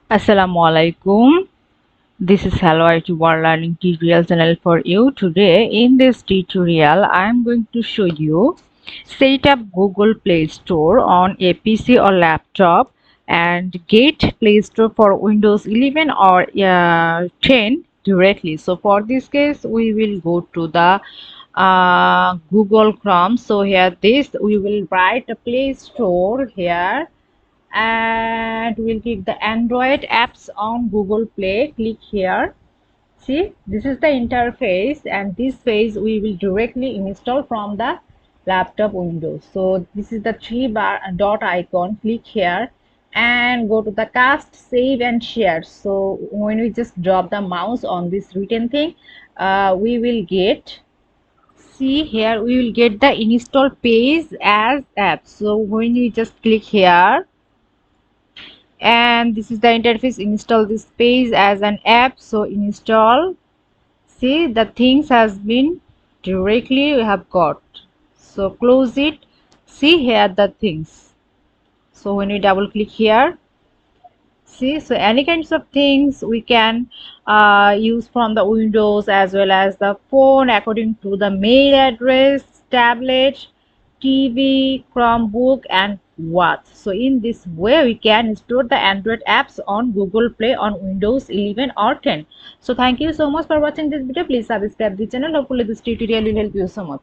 Assalamualaikum. This is Hello IT World Learning tutorial channel for you. Today in this tutorial I am going to show you set up Google Play Store on a PC or laptop and get Play Store for Windows 11 or 10 directly. So for this case we will go to the Google Chrome. So here we will write a Play Store here and we'll click the Android apps on Google Play. Click here. See, this is the interface, and this page we will directly install from the laptop window. So this is the three bar dot icon. Click here and go to the cast, save and share. So when we just drop the mouse on this written thing, we will get, see here, we will get the install page as app. So when you just click here, and this is the interface, install this page as an app. So install, see the things has been directly we have got. So close it. See here the things. So when we double click here, see, so any kinds of things we can use from the Windows as well as the phone according to the mail address, tablet, TV, Chromebook and what. So in this way we can store the Android apps on Google Play on Windows 11 or 10. So thank you so much for watching this video. Please subscribe the channel. Hopefully this tutorial will help you so much.